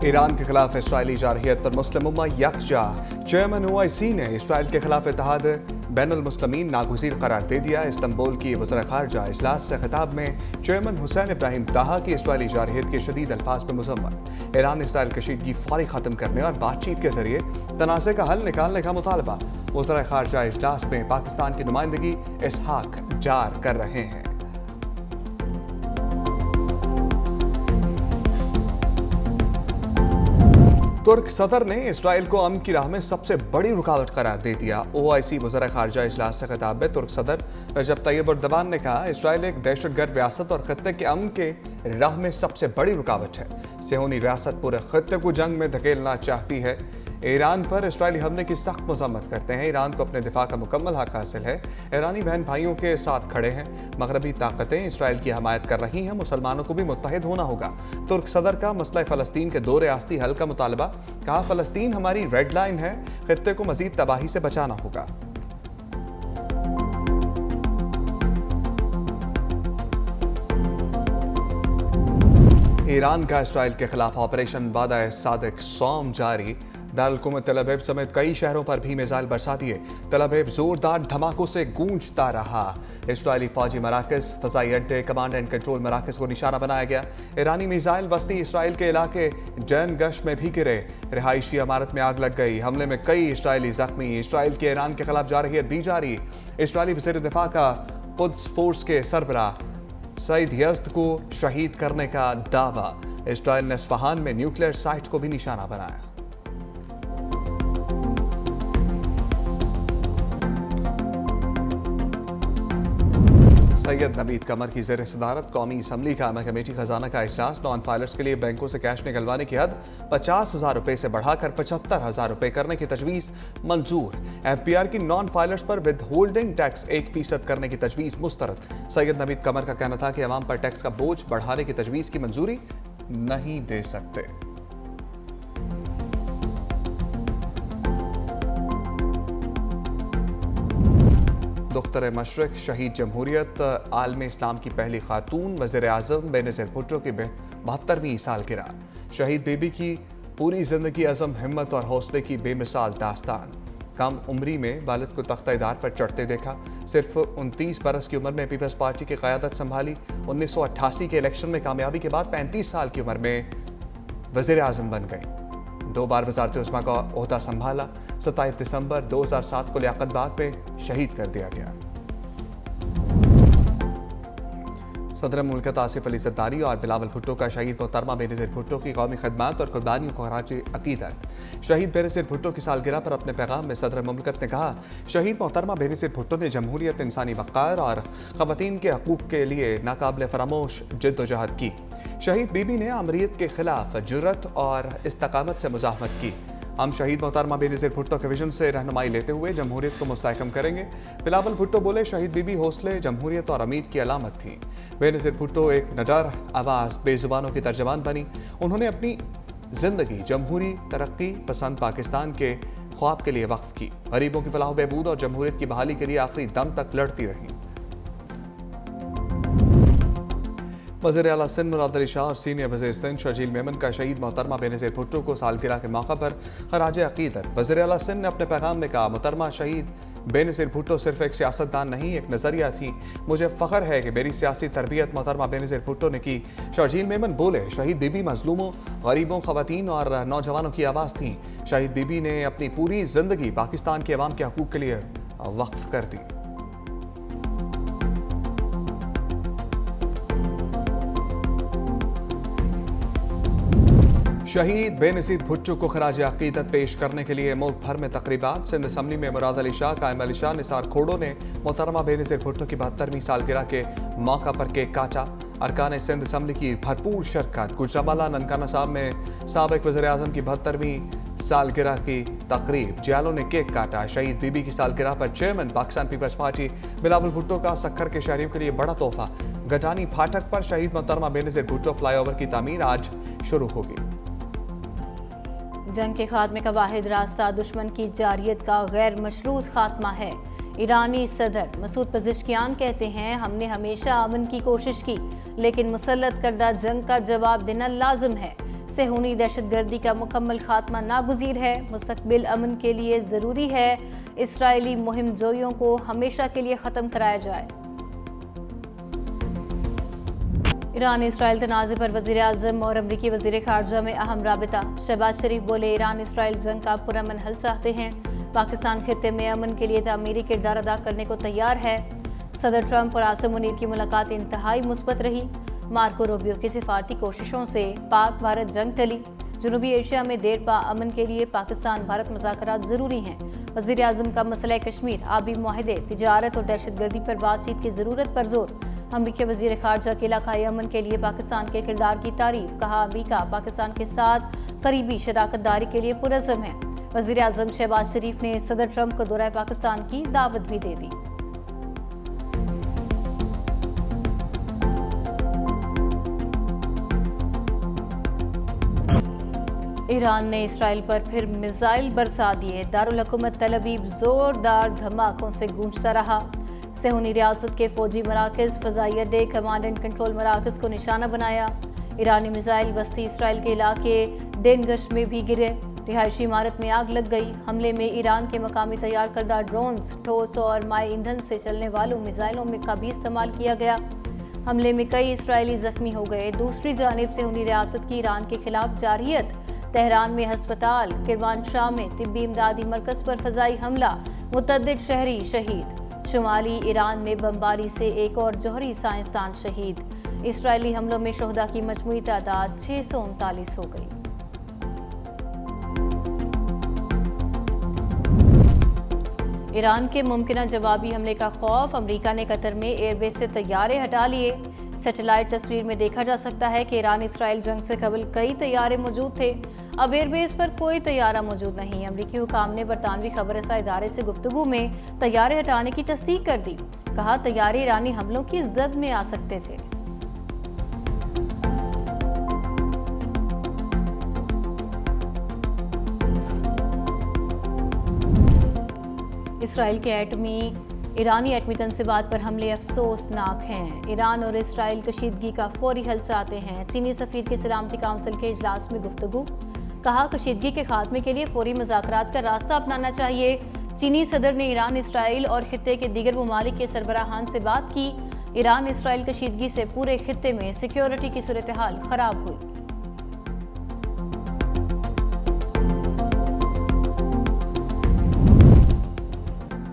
Iran के खिलाफ Israeli जारहियत पर मुस्लिम उम्मा यकजा। चेयरमैन OIC ने इसराइल के खिलाफ इत्तेहाद बैनुल मुस्लिमीन नागुज़ीर करार दे दिया। इस्तांबुल की वज़ीर ख़ारजा इजलास से खिताब में चेयरमैन हुसैन इब्राहिम ताहा की इसराइली जारहियत के शदीद अल्फाज में मुज़म्मत। ईरान इसराइल कशीदगी फौरी ख़त्म करने और बातचीत के जरिए तनाज़े का हल निकालने का मुतालबा। वज़ीर ख़ारजा इजलास में पाकिस्तान की नुमाइंदगी इसहाक जार कर रहे हैं। तुर्क सदर ने इसराइल को अमन की राह में सबसे बड़ी रुकावट करार दे दिया। OIC वज़ीर ख़ारजा इजलास से खिताब में तुर्क सदर रजब तैयब एर्दोगान ने कहा, इसराइल एक दहशतगर्द रियासत और खत्ते के अमन के राह में सबसे बड़ी रुकावट है। सेहूनी रियासत पूरे खत्ते को जंग में धकेलना चाहती है। ईरान पर इसराइली हमले की सख्त मज़म्मत करते हैं। ईरान को अपने दिफा का मुकम्मल हक हासिल है। ईरानी बहन भाइयों के साथ खड़े हैं। मगरबी ताकतें इसराइल की हमायत कर रही हैं। मुसलमानों को भी मुत्तहिद होना होगा। तुर्क सदर का मसला फ़लस्तीन के 2 रियासती हल का मुतालबा। कहा, फ़लस्तीन हमारी रेड लाइन है। खित्ते को मज़ीद तबाही से बचाना होगा। ईरान का इसराइल के खिलाफ ऑपरेशन वादा-ए-सादिक सौम जारी। दारुल-हुकूमत तल अवीव समेत कई शहरों पर भी मिसाइल बरसा दिए। तल अवीव जोरदार धमाकों से गूंजता रहा। इसराइली फौजी मराकज़, फ़ज़ाई अड्डे, कमांड एंड कंट्रोल मराकज़ को निशाना बनाया गया। ईरानी मिसाइल वस्ती इसराइल के इलाके जैन गश में भी गिरे। रिहायशी इमारत में आग लग गई। हमले में कई इसराइली जख्मी। इसराइल के ईरान के खिलाफ जारहियत भी जारी। इसराइली वज़ीर दिफा का कुद्स फोर्स के सरबराह सईद यज़द को शहीद करने का दावा। इसराइल ने इस्फहान में न्यूक्लियर साइट को भी निशाना बनाया। सैयद नवीद कमर की ज़ेर सदारत कौमी असम्बली का अमा कमेटी खजाना का इजलास। नॉन फाइलर्स के लिए बैंकों से कैश निकलवाने की हद 50,000 रुपए से बढ़ाकर 75,000 रुपए करने की तजवीज़ मंजूर। FBR की नॉन फाइलर्स पर विद होल्डिंग टैक्स 1% करने की तजवीज़ मुस्तरद। सैयद नवीद कमर का कहना था कि अवाम पर टैक्स का बोझ बढ़ाने की तजवीज़ की मंजूरी नहीं दे सकते। दुख्तर मशरक शहीद जमहूरियत आलम इस्लाम की पहली खातून वज़ीर आज़म बेनज़ीर भुट्टो की 72वीं सालगिरह। शहीद बीबी की पूरी ज़िंदगी अज़म, हिम्मत और हौसले की बेमिसाल दास्तान। कम उम्री में वालिद को तख्त-ए-दार पर चढ़ते देखा। सिर्फ 29 बरस की उम्र में पीपल्स पार्टी की क़यादत संभाली। 1988 के इलेक्शन में कामयाबी के बाद 35 साल की उम्र में वज़ीर आज़म बन गई। 2 बार वज़ारत उस्मा का ओहदा संभाला। 27 दिसंबर 2007 को लियाकत बाग में शहीद कर दिया गया। सदर मुल्कत आसिफ अली ज़रदारी और बिलावल भुट्टो का शहीद मोहतरमा बेनज़ीर भुट्टो की कौमी खदमात और कुर्बानियों को खराज अकीदत। शहीद बेनज़ीर भुट्टो की सालगिरह पर अपने पैगाम में सदर मुल्कत ने कहा, शहीद मोहतरमा बेनज़ीर भुट्टो ने जमहूरियत, इंसानी वक़ार और ख़वातीन के हकूक़ के लिए नाकाबिल फरामोश जिद्दोजहद की। शहीद बीबी ने आमरीत के खिलाफ जुर्रत और इस्तकामत से मुज़ाहमत की। हम शहीद मोहतरमा बेनज़ीर भुट्टो के विजन से रहनुमाई लेते हुए जमहूरियत को मुस्तहकम करेंगे। बिलावल भुट्टो बोले, शहीद बीबी हौसले, जमहूरियत और उम्मीद की अलामत थी। बेनज़ीर भुट्टो एक निडर आवाज़, बेज़ुबानों की तर्जमान बनी। उन्होंने अपनी ज़िंदगी जमहूरी, तरक्की पसंद पाकिस्तान के ख्वाब के लिए वक्फ की। गरीबों की फलाह बहबूद और जमहूरियत की बहाली के लिए आखिरी दम तक लड़ती रहीं। वज़ीर आला सिंध मुराद अली शाह और सीनियर वज़ीर सिंध शर्जील मेमन का शहीद मोहतरमा बेनज़ीर भुट्टो को सालगिरह के मौका पर खराज अकीदत। वज़ीर आला सिंध ने अपने पैगाम में कहा, मोहतरमा शहीद बेनज़ीर भुट्टो सिर्फ एक सियासतदान नहीं, एक नज़रिया थी। मुझे फ़ख्र है कि मेरी सियासी तरबियत मोहतरमा बेनज़ीर भुट्टो ने की। शर्जील मेमन बोले, शहीद बीबी मज़लूमों, गरीबों, ख़वातीन और नौजवानों की आवाज़ थी। शहीद बीबी ने अपनी पूरी ज़िंदगी पाकिस्तान के अवाम के हकूक़ के लिए वक्फ कर दी। शहीद बेनज़ीर भुट्टो को खराज अकीदत पेश करने के लिए मुल्क भर में तकरीबात। सिंध असम्बली में मुराद अली शाह, कायम अली शाह, निसार खोड़ो ने मोहतरमा बेनज़ीर भुट्टो की 72वीं सालगिरह के मौका पर केक काटा। अरकान सिंध असम्बली की भरपूर शिरकत। गुजरांवाला ननकाना साहब में साबिक वज़ीर आज़म की 72वीं सालगिरह की तकरीब। जियालों ने केक काटा। शहीद बीबी की सालगिरह पर chairman Pakistan Peoples Party Bilawal Bhutto का सक्खर के शहरियों के लिए बड़ा तोहफा। गजानी फाटक पर शहीद मोहतरमा बेनज़ीर भुट्टो फ्लाईओवर की तामीर आज शुरू होगी। जंग के खात्मे का वाहिद रास्ता दुश्मन की जारियत का गैर मशरूत खात्मा है। ईरानी सदर मसूद पज़ेश्कियान कहते हैं, हमने हमेशा अमन की कोशिश की, लेकिन मुसल्लत करदा जंग का जवाब देना लाजिम है। सेहूनी दहशतगर्दी का मुकम्मल खात्मा नागुज़ीर है, मुस्तकबिल अमन के लिए ज़रूरी है इसराइली मुहिम जोइयों को हमेशा के लिए ख़त्म कराया जाए। ईरान इसराइल तनाज़े पर वज़ीर आज़म और अमरीकी वज़ीर ख़ारजा में अहम राबिता। शहबाज शरीफ बोले, ईरान इसराइल जंग का पुरअमन हल चाहते हैं, पाकिस्तान खित्ते में अमन के लिए तामीरी किरदार अदा करने को तैयार है। सदर ट्रंप और आसिम मुनीर की मुलाकात इंतहाई मुस्बत रही। मार्को रूबियो की सिफारती कोशिशों से पाक भारत जंग टली। जनूबी एशिया में देर पा अमन के लिए पाकिस्तान भारत मुज़ाकरात ज़रूरी हैं। वज़ीर आज़म का मसला कश्मीर, आबी मुआहदे, तिजारत और दहशतगर्दी पर बातचीत की ज़रूरत पर जोर। अमरीकी वज़ीर ख़ारजा के इलाक़ाई अमन के लिए पाकिस्तान के किरदार की तारीफ। कहा, अमरीका पाकिस्तान के साथ करीबी शराकत दारी के लिए पुरज़्म है। वज़ीर आज़म शहबाज शरीफ ने सदर ट्रंप को दौरा पाकिस्तान की दावत भी दे दी। ईरान ने इसराइल पर फिर मिसाइल बरसा दिए। दारुल हुकूमत तल अवीव जोरदार धमाकों से गूंजता रहा। सेहूनी रियासत के फौजी मराकज़, फ़ज़ाई अड्डे, कमांड एंड कंट्रोल मराकज़ को निशाना बनाया। ईरानी मिसाइल वस्ती इसराइल के इलाके डेनगश में भी गिरे। रिहायशी इमारत में आग लग गई। हमले में ईरान के मकामी तैयार करदा ड्रोन्स, ठोस और माए ईंधन से चलने वालों मिसाइलों में का भी इस्तेमाल किया गया। हमले में कई इसराइली जख्मी हो गए। दूसरी जानिब सेहूनी रियासत की ईरान के खिलाफ जारियत। तेहरान में हस्पताल, किरमानशाह में तिब्बी इमदादी मरकज़ पर फ़ज़ाई हमला, मुतअद्दिद शहरी शहीद। शुमाली ईरान में बमबारी से एक और जौहरी साइंसदान शहीद। इसराइली हमलों में शोहदा की मजमूई तादाद 639 हो गई। ईरान के मुमकिन जवाबी हमले का खौफ। अमरीका ने कतर में एयरबेस से तैयारे हटा लिए। सैटेलाइट तस्वीर में देखा जा सकता है कि ईरान इसराइल जंग से कबल कई तैयारे मौजूद थे। अब एयरबेस पर कोई तैयारा मौजूद नहीं। अमरीकी हुकाम ने बरतानवी खबररसा इदारे से गुफ्तगू में तैयारे हटाने की तस्दीक कर दी। कहा, तैयारे ईरानी हमलों की जद में आ सकते थे। इसराइल के ईरानी एटमी तनसीबात पर हमले अफसोसनाक हैं। ईरान और इसराइल कशीदगी का फौरी हल चाहते हैं। चीनी सफीर के सलामती काउंसिल के इजलास में गुफ्तगू। कहा, कशीदगी के खात्मे के लिए फौरी मुज़ाकरात का रास्ता अपनाना चाहिए। चीनी सदर ने ईरान, इसराइल और खित्ते के दीगर ममालिक के सरबराहान से बात की। ईरान इसराइल कशीदगी से पूरे खित्ते में सिक्योरिटी की सूरत हाल खराब हुई।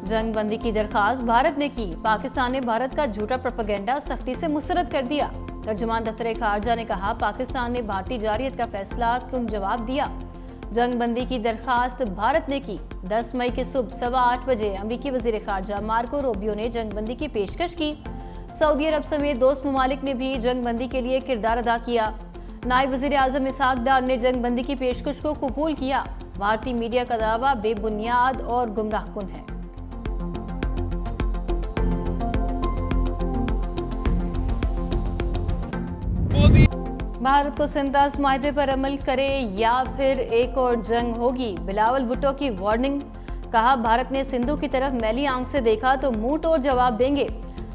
जंग बंदी की दरखास्त भारत ने की। पाकिस्तान ने भारत का झूठा प्रोपेगेंडा सख्ती से मुस्तरद कर दिया। तर्जुमान दफ्तर खारजा ने कहा, पाकिस्तान ने भारतीय जारियत का फैसला क्यों जवाब दिया। जंग बंदी की दरखास्त भारत ने की। 10 मई की सुबह 8:15 बजे अमरीकी वज़ीर ख़ारजा मार्को रूबियो ने जंग बंदी की पेशकश की। सऊदी अरब समेत दोस्त ममालिक ने भी जंग बंदी के लिए किरदार अदा किया। नायब वज़ीर आज़म इसहाक डार ने जंग बंदी की पेशकश को कबूल किया। भारतीय मीडिया का दावा बेबुनियाद और गुमराहकुन है। भारत को सिंतास माहदे पर अमल करे या फिर एक और जंग होगी। बिलावल भुट्टो की वार्निंग। कहा, भारत ने सिंधु की तरफ मैली आंख से देखा तो मुंह तोड़ जवाब देंगे।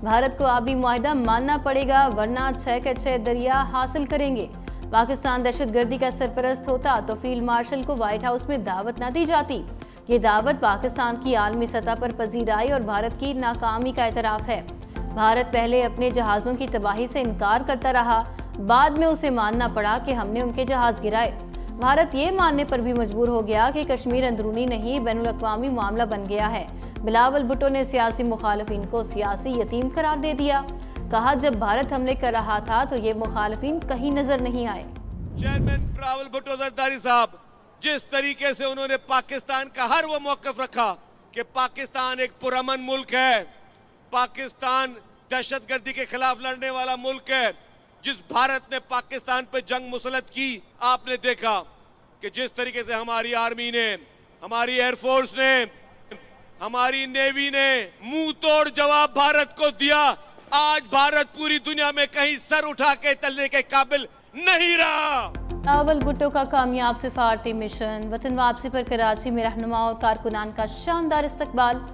भारत को आबी मुआहदा मानना पड़ेगा, वरना 6 के 6 दरिया हासिल करेंगे। पाकिस्तान दहशतगर्दी का सरपरस्त होता तो फील्ड मार्शल को व्हाइट हाउस में दावत न दी जाती। ये दावत पाकिस्तान की आलमी सतह पर पजीराई और भारत की नाकामी का एतराफ़ है। भारत पहले अपने जहाज़ों की तबाही से इनकार करता रहा, बाद में उसे मानना पड़ा कि हमने उनके जहाज गिराए। भारत ये मानने पर भी मजबूर हो गया कि कश्मीर अंदरूनी नहीं बैनुल अक़वामी मामला बन गया है। बिलावल भुट्टो ने सियासी मुखालिफिन को सियासी यतीम करार दे दिया। कहा, जब भारत हमले कर रहा था तो ये मुखालिफिन कहीं नजर नहीं आए। चेयरमैन बिलावल भुट्टो ज़रदारी साहब, जिस तरीके से उन्होंने पाकिस्तान का हर वो मौक़िफ़ रखा कि पाकिस्तान एक पुरअमन मुल्क है, पाकिस्तान दहशतगर्दी के खिलाफ लड़ने वाला मुल्क है। जिस भारत ने पाकिस्तान पे जंग मुसलत की, आपने देखा कि जिस तरीके से हमारी आर्मी ने, हमारी एयरफोर्स ने, हमारी नेवी ने मुंह तोड़ जवाब भारत को दिया। आज भारत पूरी दुनिया में कहीं सर उठा के चलने के काबिल नहीं रहा। बिलावल भुट्टो का कामयाब सिफारती मिशन। वतन वापसी पर कराची में रहनुमा और कारकुनान का शानदार इस्तकबाल।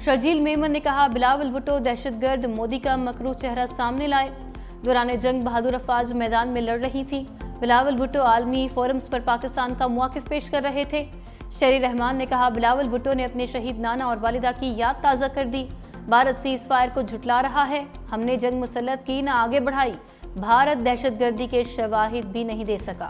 शर्जील मेमन ने कहा, बिलावल भुट्टो दहशतगर्द मोदी का मकरूह चेहरा सामने लाए। दौरान जंग बहादुर अफवाज मैदान में लड़ रही थी। بلاول بھٹو عالمی فورمز پر پاکستان کا موقف پیش کر رہے تھے۔ شہری رحمان نے کہا بلاول بھٹو نے اپنے شہید نانا اور والدہ کی یاد تازہ کر دی۔ بھارت سیز فائر کو جھٹلا رہا ہے، ہم نے جنگ مسلط کی نہ آگے بڑھائی، بھارت دہشت گردی کے شواہد بھی نہیں دے سکا۔